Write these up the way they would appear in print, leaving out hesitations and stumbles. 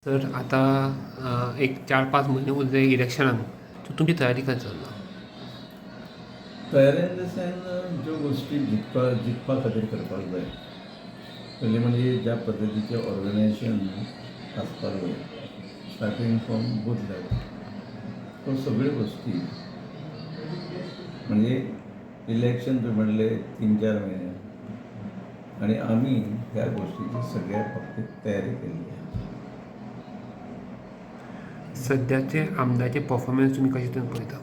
तर आता एक 4-5 म्हयने उरले इलेक्शनाक, सो तुमची तयारी काय चल्ला? तयारी इन द सेन्स ज्यो गोष्टी जिखपा खातीर करपाक जाय. पयलीं म्हणजे ज्या पद्दतीचें ऑर्गनायजेशन आसपाक जाय, स्टार्टींग फ्रॉम बूथ लेवल, त्यो सगळ्यो गोष्टी म्हणजे इलेक्शन तुवें म्हणलें 3-4 म्हयने आनी आमी ह्या गोष्टीची सगळ्या बाबतींत तयारी केल्ली आहा. सद्याचे आमदाराचे परफॉर्मन्स तुमी कशे तरेन पळयता?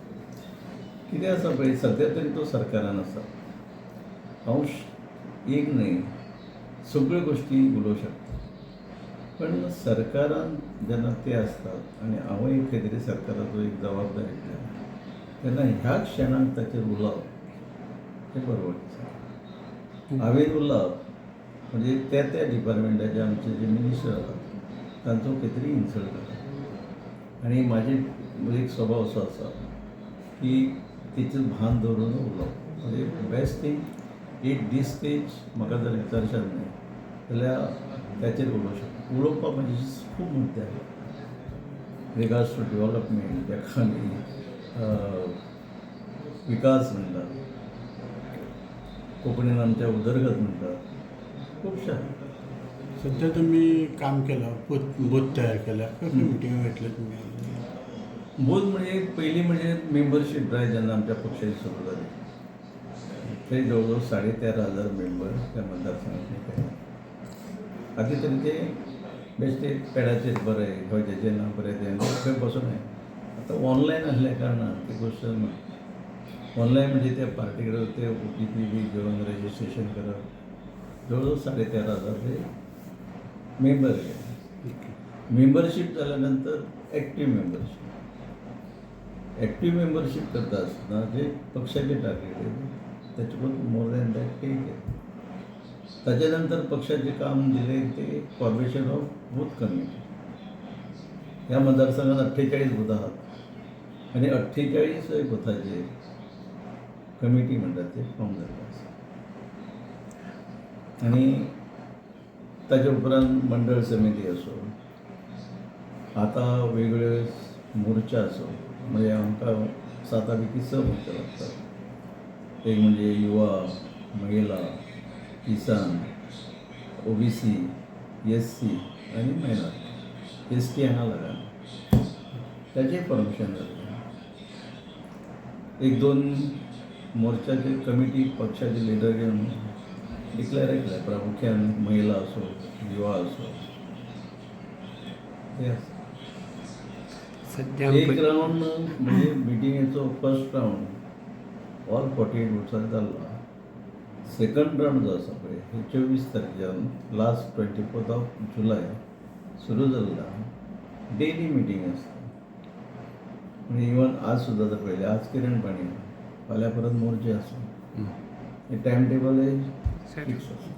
कितें आसा पळय, सद्या तरी तो सरकारान आसा. हांव एक न्हय, सगळ्यो गोश्टी उलोवं शकता. पण सरकारान जेन्ना ते आसतात आनी हांवूय खंय तरी सरकाराचो एक जबाबदारींतल्यान, तेन्ना ह्या क्षणाक ताचेर उलोवप हें परवडटा. हांवें उलोवप म्हणजे त्या डिपार्टमेंटाचे आमचे जे मिनिस्टर आसात तांचो खंय तरी इन्सल्ट करप. आनी म्हाजे एक स्वभाव असो आसा की तेचें भान दवरून उलोवप. म्हणजे बेस्ट थींग एट दीस स्टेज म्हाका जर विचारशात न्हय जाल्यार ताचेर उलोवंक शकता. उलोवपाक म्हणजे खूब मुद्दे आसात. रिगार्ड्स टू डेवलपमेंट, जाका आमी विकास म्हणटात, कोंकणीन आमच्या उदरगत म्हणटात, खुबशे आसात. सध्या तुम्ही काम केलं, बूथ तयार केला, कसली मिटिंग घेतली तुम्ही? बूथ म्हणजे पयलीं म्हणजे मेंबरशीप ड्रायव्ह जेन्ना आमच्या पक्षाची सुरू जाली, थंय जवळ जवळ 13,500 मेंबर त्या मतदारसंघांतले केले. आतां तरी ते बेश्टे पॅडाचेर बरय, खंयचें नांव बरय तें खंय बसून आतां ऑनलायन आसल्या कारणान ती गोश्ट ना. ऑनलायन म्हणजे त्या पार्टी कडेन ते OTP बी घेवन रजिस्ट्रेशन करप. जवळ जवळ 13,500 ते मेंबर केले. मेंबरशीप जाल्या नंतर एक्टीव मेंबरशीप. एक्टीव मेंबरशीप करता आसतना जे पक्षाचे टार्गेट आहे त्याचे पण मोर दॅन दॅट काही केलं. ताच्या नंतर पक्षाचे काम दिले ते फॉर्मेशन ऑफ बूथ कमिटी. ह्या मतदारसंघात 48 बूथ आहात आनी 48 बुथाचेर कमिटी म्हणटात ते फॉर्म जाता आसा. आनी ताचे उपरांत मंडळ समिती असो, आतां वेगळ्यो मोर्चा असो, म्हणजे आमकां 7 पैकी 6 मोर्चा लागतात. एक म्हणजे युवा, महिला, किसान, OBC, SC आनी मायनॉरिटी. ST हांगा लागना, ताचें फॉर्मेशन जालें. 1-2 मोर्चाचे कमिटी पक्षाचे लिडर घेवन डिक्लेअर केल्या, प्रामुख्यान महिला असो, युवा असो, ते आसा. सद्या एक राऊंड म्हणजे मिटिंगेचो फर्स्ट राऊंड ऑल 48 बुथ्सांत जाल्लो. सेकंड राऊंड जो आसा पळय हे 24 तारखेच्यान लास्ट 24 जुलय सुरू जाल्ला. डेली मिटींग आसता. म्हणजे इवन आज सुद्दां जर पळयलें, आज किरण पाणी, फाल्यां परत मोर्चे आसा. हे टायम टेबल फिक्स आसा.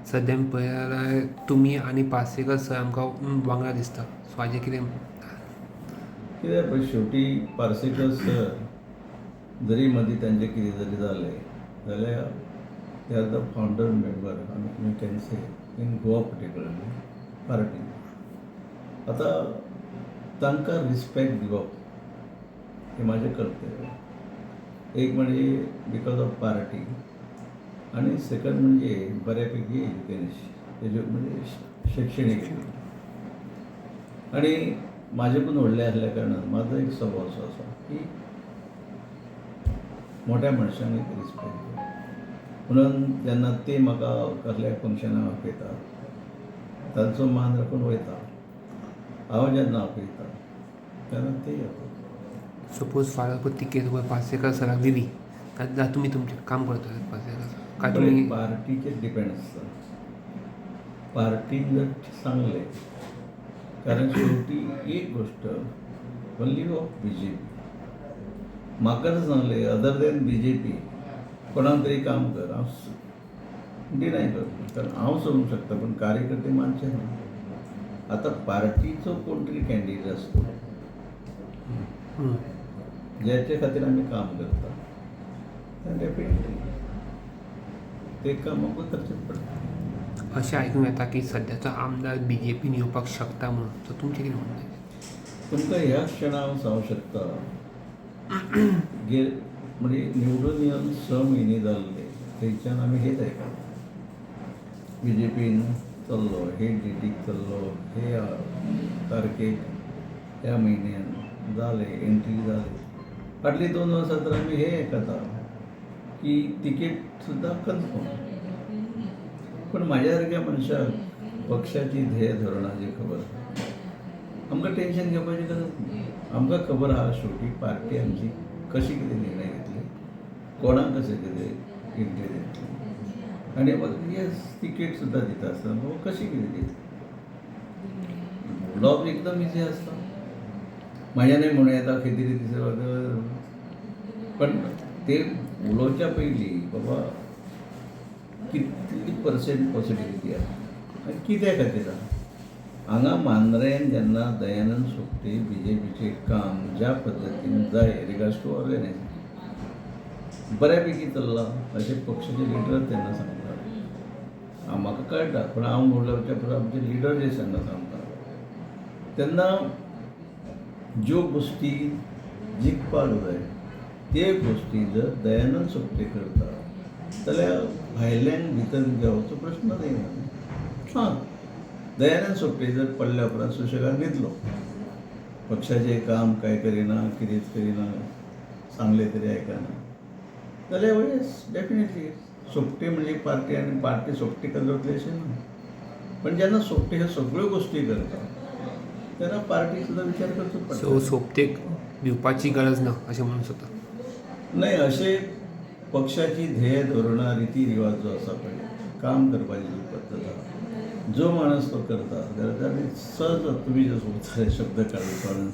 सद्यान पळयलें जाल्यार तुमी आनी पार्सेकर सर आमकां वांगडा दिसता, सो हाजें कितें? कित्याक पळय शेवटी पार्सेकर सर जरी मदीं तांचें कितें जरी जालें जाल्यार ते आर द फावंडर मेंबर आमी can say in Goa particularly party. आतां तांकां रिस्पेक्ट दिवप हें म्हाजें कर्तव्य. एक म्हणजे बिकॉज ऑफ पार्टी आनी सेकंड म्हणजे बऱ्यापैकी एज्युकेशन म्हणजे शैक्षणीक. आनी म्हाजेकून व्हडलें आसल्या कारणान म्हाजो एक स्वभाव असो आसा की मोठ्या मनशांक एक रिस्पेक्ट दिवप. म्हणून जेन्ना ते म्हाका कसल्याय फंक्शनाक आपयतात तांचो मान राखून वयता. हांव जेन्ना आपयता तेन्ना ते येतात. सपोज फाल्यां पळय तिकेट पळय पार्सेकर सराक दिली जाल्यार तुमी तुमचें काम करतले पार्सेकर सर काय तुमी? पार्टीचेर डिपेंड आसता. पार्टीन जर सांगलें, कारण शेवटी एक गोश्ट ओन्ली ऑफ BJP. म्हाका जर सांगलें अदर दॅन BJP कोणाक तरी काम कर, हांव डिनाय करता. कारण हांव सोडूंक शकता पण कार्यकर्ते मानचे ना. आतां पार्टीचो कोण तरी कॅन्डिडेट आसतो ज्याचे खातीर आमी काम करता, तें डेफिनेटली ते काम म्हाका करचें पडटा. अशें आयकूंक येता की सद्याचो आमदार BJPन येवपाक शकता म्हणून, तर तुमचें कितें म्हणणें? तुमकां ह्या क्षणा हांव सांगूंक शकता म्हणजे निवडून येवन 6 म्हयने जाल्ले थंयच्यान आमी हेच आयकला BJPन चल्लो, हे डेटीक चल्लो, हे तारखेक ह्या म्हयन्यान जाले, एंट्री जाले. फाटलीं 2 वर्सां तर आमी हे आयकता की तिकेट सुद्दां कन्फर्म. पण म्हाज्या सारक्या मनशाक पक्षाची ध्येय धोरणाची खबर आसा. आमकां टेन्शन घेवपाची गरज ना. आमकां खबर आहा शेवटी पार्टी आमची कशी कितें निर्णय घेतली, कोणाक कशें कितें एंट्री दितली आनी येस तिकेट सुद्दां दिता आसतना बाबा कशी कितें दितली. उलोवप एकदम इजी आसता. म्हाज्यानूय म्हणूं येता खंय तरी दिसता, पण ते उलोवच्या पयलीं बाबा कितली पर्सेंट पॉसिबिलिटी आसा आनी कित्या खातीर आहा. हांगा मांद्रेन जेन्ना दयानंद सोपटे BJPचें काम ज्या पद्दतीन जाय रिगार्ड्स टू ऑर्गनायझेशन बऱ्यापैकी चल्लां अशें पक्षाचे लिडर तेन्ना सांगता. म्हाका कळटा, पण हांव म्हणल्याच्या परस आमचे लिडर जे तेन्ना सांगता तेन्ना ज्यो गोश्टी जिखपाक जाय ते गोश्टी जर दयानंद सोपटे करता जाल्यार भायल्यांक भितर घेवचो प्रश्न येना. हां, दयानंद सोपटे जर पडल्या उपरांत सुशेगाद न्हिदलो, पक्षाचें काम कांय करिना, कितेंच करिना, सांगलें तरी आयकना, जाल्यार येस डेफिनेटली सोपटे म्हणजे पार्टी आनी पार्टी सोपटे करतली अशें ना. पण जेन्ना सोपटे ह्यो सगळ्यो गोश्टी करता तेन्ना पार्टी सुद्दां विचार करचो पडटा. सो सोपतेक दिवपाची गरज ना अशें म्हणूंक सोदता? नाही, अशें पक्षाची ध्येय धोरणां रिती रिवाज जो आसा पळय, काम करपाची जी पद्दत आहा, जो माणूस तो करता जाल्यार सहज तुमी जो शब्द काडून